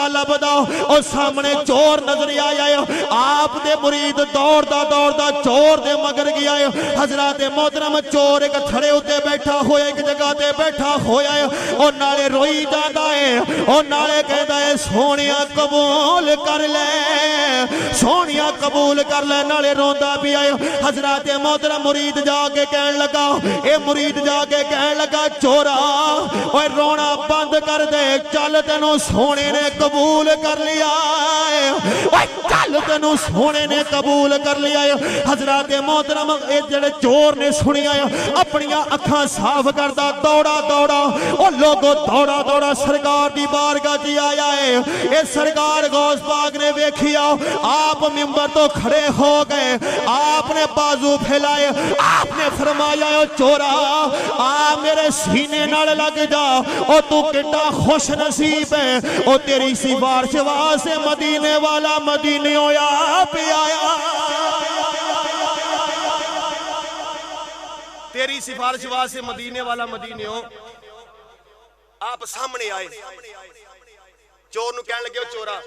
لبدا اور سامنے چور نظر آیا ہے آپ دے مرید دوڑدا چور دے مگر گیا ہے حضرات محترم چور ایک تھڑے ہوتے بیٹھا ہویا ایک جگہ تے بیٹھا ہویا ہے اور نالے روئی جاتا ہے اور نالے کہتا ہے سونیا قبول کر لے سونیا قبول کر لے نالے روندا بھی آئے حضرات محترم مرید جا کے کہن لگا اے مرید جا کے کہن لگا چورا اوے رونا بند کر دے چل تینوں سونے نے قبول کر لیا اوے چل تینوں سونے نے قبول کر لیا حضرات محترم اے جڑے چور نے سنیا اپنی اکھاں صاف کردا دوڑا او لوگوں دوڑا سرکار دی بارگاہ جی آیا ہے اے سرکار غوث پاک نے ویکھیا آپ منبر تو کھڑے ہو گئے آپ نے بازو پھیلائے آپ نے فرمایا او چورا آ میرے سینے نال لگ جا او تو کتنا خوش نصیب ہے او تیری سفارش واسطے مدینے والا مدینے ہویا پہ آیا تیری سفارش واسطے مدینے والا مدینے ہو آپ سامنے آئے چور نو کہنے لگے چورا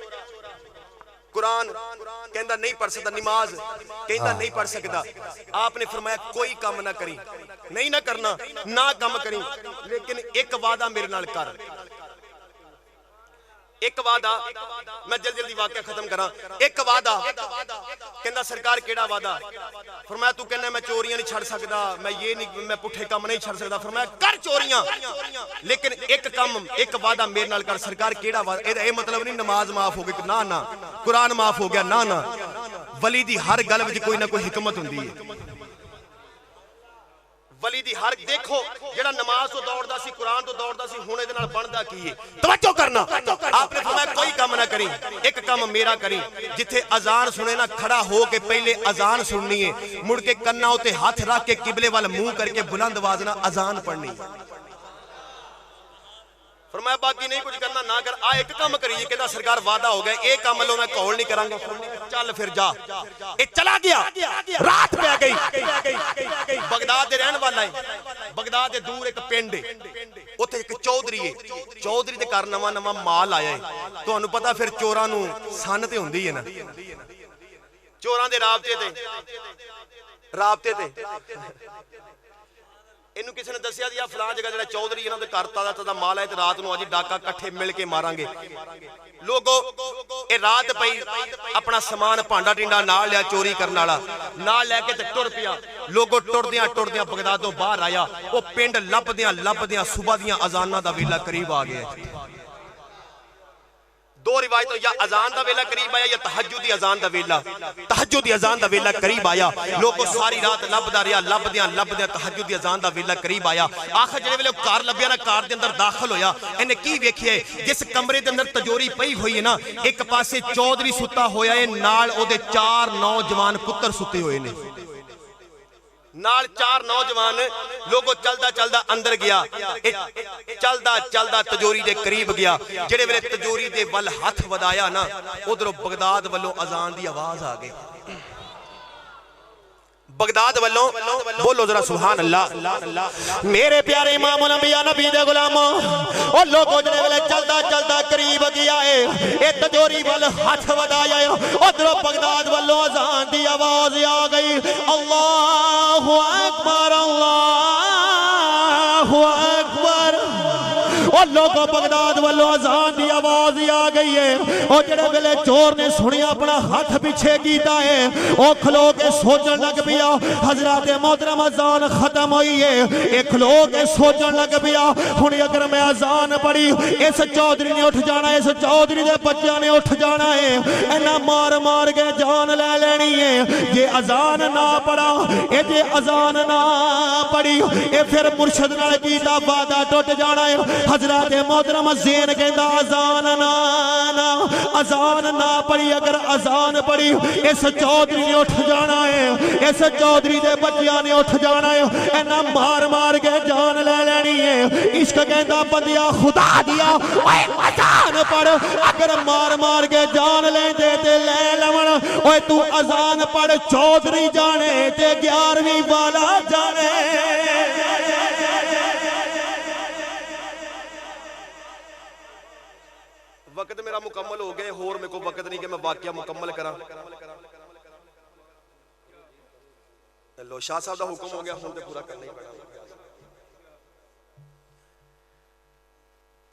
قرآن کہندہ نہیں پڑھ سکتا نماز کہندہ نہیں پڑھ سکتا آپ نے فرمایا کوئی کام نہ کری نہیں نہ کرنا نہ کام کری لیکن ایک وعدہ میرے نال کر ایک وعدہ میں جلدی واقعہ ختم کرا ایک وعدہ کہندہ سرکار کیڑا وعدہ فرمایا تو کہنا میں چوریاں نہیں چھڑ سکتا میں یہ نہیں میں پٹھے کام نہیں چھڑ سکتا فرمایا کر چوریاں لیکن ایک کام ایک وعدہ میرے نال کر سرکار کیڑا وعدہ اے مطلب نہیں نماز معاف ہو گئی نہ قرآن معاف ہو گیا نہ ولی دی ہر گل وچ کوئی نہ کوئی حکمت ہوندی ہے ولی دی ہر دیکھو جڑا نماز تو دوڑدا سی قرآن تو دوڑدا سی ہن دے نال بندا کی ہے توجہ کرنا آپ نے فرمایا کوئی کام نہ کریں ایک کام میرا کریں جتھے اذان سنے نا کھڑا ہو کے پہلے اذان سننی ہے مڑ کے کناں تے ہاتھ رکھ کے قبلے وال منہ کر کے بلند آواز نہ اذان پڑھنی فرمایا باقی نہیں کچھ کرنا نہ کر ایک کام کریے کہتا سرکار وعدہ ہو گیا ایک کام لو میں کول نہیں کرانگا چل پھر جا اے چلا گیا رات پہ گئی بغداد دے رہن والا ہے بغداد دے دور ایک پنڈ ہے اوتھے ایک چودھری ہے ਚੌਧਰੀ ਦੇ ਘਰ ਨਵਾਂ ਨਵਾਂ ਮਾਲ ਆਇਆ ਹੈ, ਤੁਹਾਨੂੰ ਪਤਾ ਫਿਰ ਚੋਰਾਂ ਨੂੰ ਸੰਨ ਤੇ ਹੁੰਦੀ ਹੈ ਨਾ, ਚੋਰਾਂ ਦੇ ਰਾਬਤੇ ਤੇ ਇਹਨੂੰ ਕਿਸੇ ਨੇ ਦੱਸਿਆ ਜੀ ਆ ਫਲਾਂ ਜਗ੍ਹਾ ਜਿਹੜਾ ਚੌਧਰੀ ਇਹਨਾਂ ਦੇ ਘਰ ਤਾਜ਼ਾ ਮਾਲ ਹੈ ਤੇ ਰਾਤ ਨੂੰ ਅੱਜ ਡਾਕਾ ਇਕੱਠੇ ਮਿਲ ਕੇ ਮਾਰਾਂਗੇ। ਲੋਗੋ ਇਹ ਰਾਤ ਪਈ ਆਪਣਾ ਸਮਾਨ ਭਾਂਡਾ ਟਿੰਡਾ ਨਾਲ ਲਿਆ, ਚੋਰੀ ਕਰਨ ਵਾਲਾ ਨਾਲ ਲੈ ਕੇ ਤੇ ਟੁਰ ਪਿਆ। ਲੋਗੋ ਟੁਰਦਿਆਂ ਬਗਦਾਦ ਤੋਂ ਬਾਹਰ ਆਇਆ, ਉਹ ਪਿੰਡ ਲੱਭਦਿਆਂ ਸੁਬਹ ਦੀਆਂ ਅਜ਼ਾਨਾਂ ਦਾ ਵੇਲਾ ਕਰੀਬ ਆ ਗਿਆ। دو روایتوں یا اذان دا ویلا قریب آیا یا تہجد دی اذان دا ویلا، تہجد دی اذان دا ویلا قریب آیا، لوگوں ساری رات لبدا رہیا، لبدیاں تہجد دی اذان دا ویلا قریب آیا۔ آخر جڑے ویلے کار لبیا نا، کار دے اندر داخل ہویا، انہیں کی ویکھیا ہے جس کمرے دے اندر تجوری پئی ہوئی ہے نا، ایک پاسے چودھری ستا ہویا ہے، نال او دے 4 نوجوان پتر ستے ہوئے نے، نال 4 نوجوان۔ لوگوں چلدا اندر گیا، چلدا تجوری دے قریب گیا، جڑے ویلے تجوری دے ول ہاتھ ودایا نا، ادھروں بغداد والوں اذان دی آواز آ گئی، بغداد والوں بولو ذرا سبحان اللہ۔ میرے پیارے امام الانبیاء نبی دے غلاموں، اور لوگوں جڑے ویلے چلدا قریب گیا ہے، اے تجوری ول ہاتھ ودایا ہے، ادھروں بغداد والوں اذان دی آواز آ گئی، اللہ اکبر اللہ اکبر۔ اور لوگوں بغداد والوں اذان دی آواز آ گئی ہے، اور جڑے ویلے چور نے سنیا اپنا ہاتھ پیچھے کیتا ہے، او کھلو کے سوچن لگ پیا، حضرات محترم اذان ختم ہوئی ہے، اے کھلو کے سوچن لگ پیا، ہن اگر میں اذان پڑھی اس چودھری نے اٹھ جانا ہے، اس چودھری دے بچوں نے اٹھ جانا ہے، اینا مار کے جان لے لینی ہے۔ یہ اذان نہ پڑھا، یہ اذان نہ پڑھی، اے پھر مرشد نال کیتا وعدہ ٹوٹ جانا ہے۔ حضرات محترم زین کہندا اذان نہ پڑھی، اگر اذان پڑھی اس چودھری نے اٹھ جانا ہے، اس چودھری دے بچیاں نے اٹھ جانا ہے، اینا مار کے جان لے لینی ہے۔ عشق کہندا بندیا خدا دیا اوے اذان پڑھ، اگر مار کے جان لے دے تے لے لون، اوے تو اذان پڑھ، چودھری جانے تے 11ویں والا جانے۔ وقت میرا مکمل ہو گئے، اور میں کو وقت نہیں کہ میں واقعہ مکمل کرا۔ لو شاہ صاحب دا حکم ہو گیا، ہم تے پورا کرنا ہی پڑا۔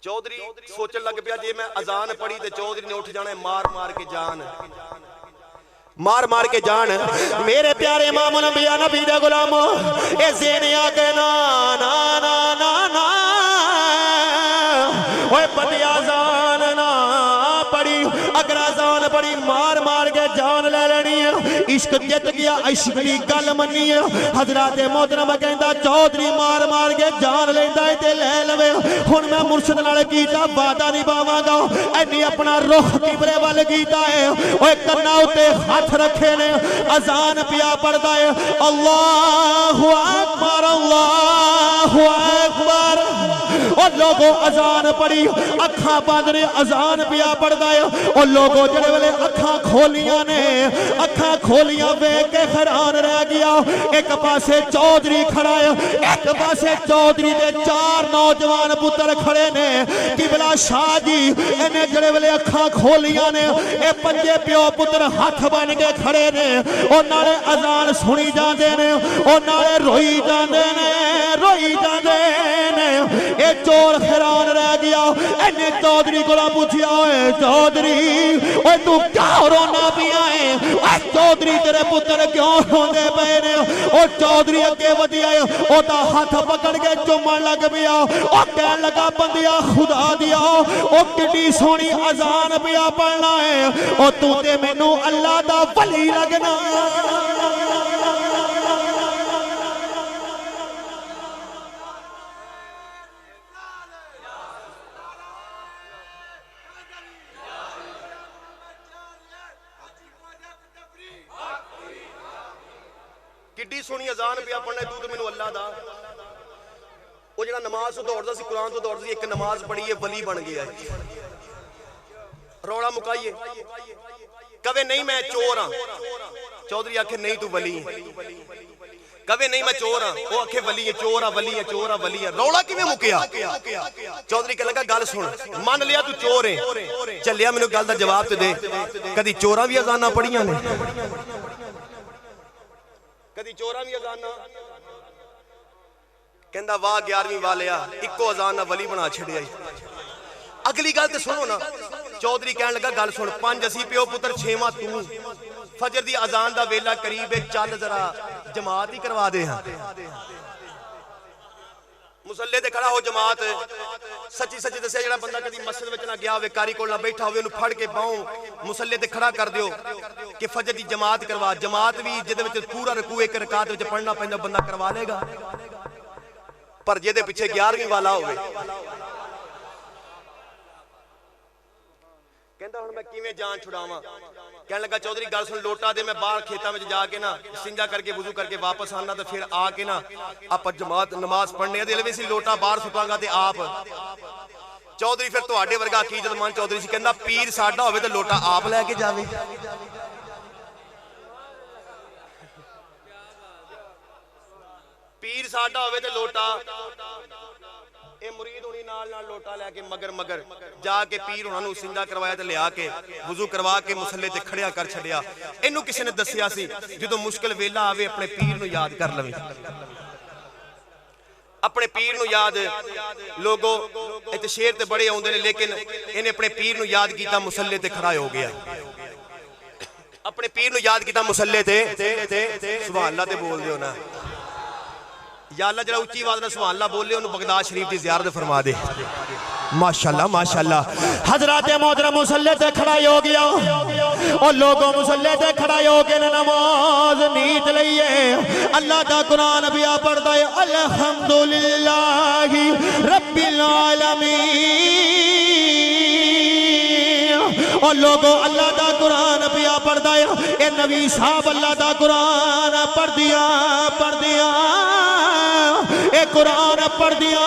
چودھری سوچن لگ پیا جے میں اذان پڑھی تے چودھری نے اٹھ جانا ہے، مار کے جان، مار کے جان۔ میرے پیارے امام الانبیاء نبی دے غلاموں، اے زین آگے نا اوے بندیا اذان نہ پڑھی، اگر اذان پڑھی مار کے جان لے لینی ہے۔ عشق جت گیا، عشق دی گل منی ہے۔ حضرات محترم کہندا چودھری مار کے جان لیندا ہے تے لے لوے، ہن میں مرشد نال کیتا وعدہ نبھاواں گا، اینی اپنا رخ قبلے ول کیتا ہے، اوے کنا اتے ہاتھ رکھے نے، اذان پیا پڑھدا ہے، اللہ اکبر اللہ اکبر۔ اور لوگوں اذان پڑھی، اکھاں بند نے، اذان پیا پڑھدا ہے، اور لوگوں جڑے ویلے اکھاں کھولیاں نے، اکھاں کھولیاں ویکھ کے حیران رہ گیا۔ ایک پاسے چودھری کھڑا ہے، ایک پاسے چودھری دے 4 نوجوان پتر کھڑے نے، قبلہ شاہ جی انہیں جڑے ویلے اکھاں کھولیاں نے، اے 5 پیو پتر ہاتھ بن کے کھڑے نے، اور نالے اذان سنی جاندے نے، اور نالے روئی جاندے نے۔ اے چور حیران رہ گیا، انہیں چودھری کو پوچھیا، اے چودھری اے تو کیا رونا پیا ہے، اے چودھری تیرے پتر کیوں روندے پئے نے؟ اور چودھری اگے ودیا ہے، او دا ہاتھ پکڑ کے چومن لگ پیا، او کہن لگا بندیا خدا دیا، او کتنی سونی اذان پیا پڑھنا ہے، او تو تے مینوں اللہ دا ولی لگنا۔ کڈی سونی اذان پیا پڑھنا ہے، تو مینوں اللہ دا۔ وہ جڑا نماز تو دوڑدا سی، قرآن تو دوڑدا سی، ایک نماز پڑھی ہے ولی بن گیا ہے۔ روڑا مکائیے، کہے نہیں میں چور ہاں، چودھری آکھے نہیں تو ولی ہے۔ کبھی نہیں میں چور ہاں وہ آکھے ولی ہے چور ہاں ولی ہے چور ہاں ولی ہے رولا کی میں مکیا چودھری کہنے لگا گل سن مان لیا تو چور ہے چلیا میں نے گل دا جواب تے دے کدی چوراں بھی اذاناں پڑھیاں نے کدی چوراں بھی اذاناں کہندا واہ 11ویں والیا اکو اذان ولی بنا چھڑیا اگلی گل تے سنو نا چودھری کہنے لگا گل سن 5 اسی پیو پتر 6واں تو فجر دی اذان دا ویلا قریب ہے چل ذرا جماعت ہی کروا دے ہاں مسلے تے کھڑا ہو جماعت سچی سچی دسیا جڑا بندہ کدی مسجد وچ نہ گیا ہوے کاری کول نہ بیٹھا ہوے اونوں پھڑ کے باہوں مسلے تے کھڑا کر دیو کہ فجر دی جماعت کروا جماعت بھی جدے وچ پورا رکوع ایک رکعت وچ پڑھنا پیندا بندہ کروا لے گا پر جے دے پیچھے 11ویں والا ہوے کہندا ہن میں کیویں جان چھڑاواں کہنے لگا چودھری گل سن لوٹا دے میں باہر کھیتاں وچ جا کے نا استنجا کر کے وضو کر کے واپس آنا تے پھر آ کے نا اپا جماعت نماز پڑھنے دے لوی سی لوٹا باہر سٹاں گا تے آپ چودھری پھر تواڈے ورگا عقیدت مان چودھری سی کہندا پیر ساڈا ہوے تے لوٹا آپ لے کے جاوے پیر ساڈا ہوے تے لوٹا اے مرید ہونی نال نال لوٹا لے کے مگر جا کے پیر انہاں نوں سجدہ کروایا تے لیا کے وضو کروا کے مصلی تے کھڑیا کر چھڈیا اینوں کسے نے دسیا سی جدوں مشکل ویلا آوے اپنے پیر نوں یاد کر لویں اپنے پیر نوں یاد لوگو تے شیر تے بڑے اوندے نے لیکن اینے اپنے پیر نوں یاد کیتا مصلی تے کھڑا ہو گیا اپنے پیر نوں یاد کیتا مصلی تے سبحان اللہ تے بول دیو نا یا اللہ جڑا اچھی آواز نال سبحان اللہ بولے انہوں بغداد شریف دی زیارت فرما دے ماشاءاللہ ماشاءاللہ حضرات محترم مصلی تے کھڑائی ہو گیا اور لوگوں مصلی تے کھڑائی ہو کے نماز نیت لئیے اللہ دا قرآن بیا پڑھتا ہے الحمدللہ رب العالمین اور لوگوں اللہ دا قرآن پیا پڑھتا ہے اے نبی صاحب اللہ دا قرآن پڑھ دیا اے قرآن پڑھ دیا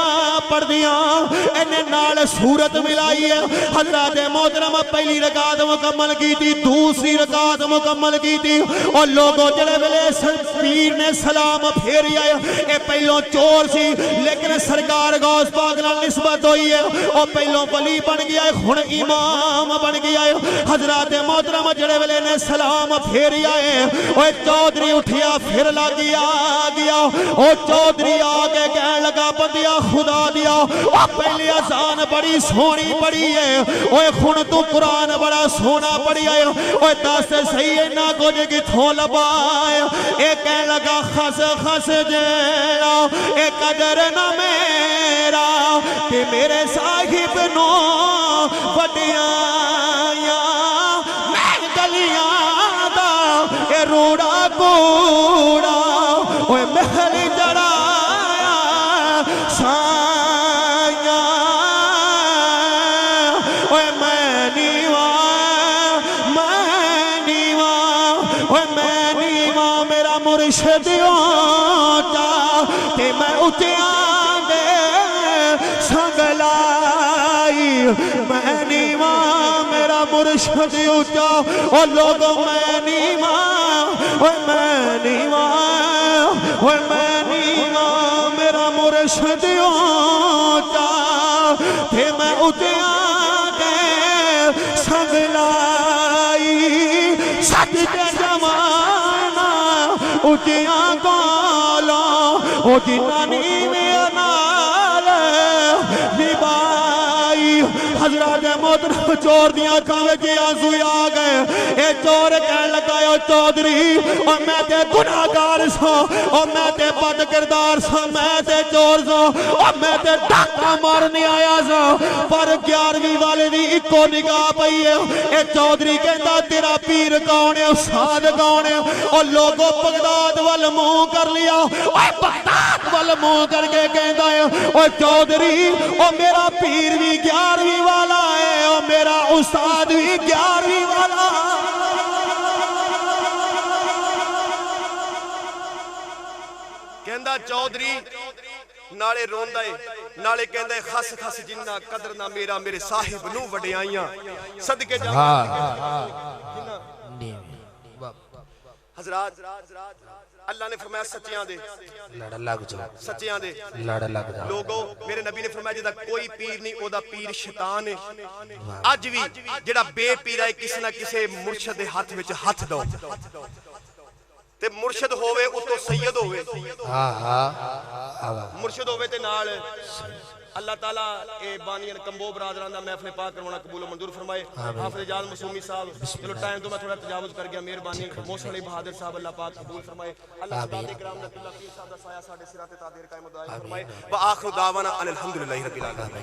انہیں نال صورت ملائی ہے حضرات محترم پہلی رکعت مکمل کی تھی دوسری رکعت مکمل کی تھی اور لوگوں جڑے ویلے پیر نے سلام پھیری آئے اے پہلوں چور سی لیکن سرکار غوث پاک نال نسبت ہوئی ہے اور پہلوں ولی بن گیا ہے ہن امام بن گیا ہے حضرات محترم جڑے ویلے نے سلام پھیری آئے اوے چودھری اٹھیا پھر گیا او چودھری آگے کہنے لگا بندیا خدا دیا او پہلی اذان بڑی سونی پڑی ہے اوے خون تو قرآن بڑا سونا پڑی ہے اوے دس صحیح نہ کچھ کتھوں لبائے اے کہنے لگا خس جینا اے قدر نہ میرا کہ میرے صاحب نو وڈیاں میں گلیاں دا اے روڑا کوڑا اوے محل جڑایا سایاں اوے میں نیواں میرا مرشد اونچا تے میں اونچیاں دے سنگ لائی میں نیواں میرا مرشد اونچا اور لوگوں میں نیواں میرا مرشد اونچا تے میں اونچیاں دے سنگ لائی سچ تے زمانہ اونچیاں گالاں او جنہاں نیویں نال نبائی حضرات محترم چور دیاں اکھاں وچ آنسو آ گئے اے چور کہنے لگا او چودھری اور میں تے گناہگار سا اور میں تے بد کردار سا میں تے چور سا اور میں تے ڈاکہ مارنے آیا سا پر 11ویں والے دی اکو نگاہ پئی ہے اے چودھری کہندا تیرا پیر کون ہے استاد کون ہے اور لوگوں بغداد وال منہ کر لیا اوے بغداد وال منہ کر کے کہندا ہے او چودھری او میرا پیر بھی 11ویں والا ہے او میرا استاد بھی 11ویں والا کہندا چودھری نالے روندا ہے نالے کہندا ہے خس جنہ قدر نہ میرا میرے صاحب نو وڈیائیاں صدقے جا حضرات اللہ نے فرمایا سچیاں دے لڑ لگ جاؤ سچیاں دے لڑ لگ جاؤ لوگو میرے نبی نے فرمایا جدا کوئی پیر نہیں او دا پیر شیطان ہے اج بھی جڑا بے پیر ہے کسی نہ کسی مرشد دے ہاتھ وچ ہاتھ دو تے مرشد ہووے اتو سید ہووے ہاں ہاں مرشد ہووے تے نال اللہ تعالیٰ اے بانیان کمبو برادران دا محفل پاک کروانا قبول و منظور فرمائے حافظ جان مسومی صاحب چلو ٹائم تو میں تھوڑا تجاوز کر گیا مہربانی موسیٰ علی بہادر صاحب اللہ پاک قبول فرمائے اللہ سبحانہ کرام نبی اللہ پیر صاحب دا سایہ ساڑھے سرات تعدیر قائم و دائم فرمائے وآخر دعوانا الحمدللہ رب العالمین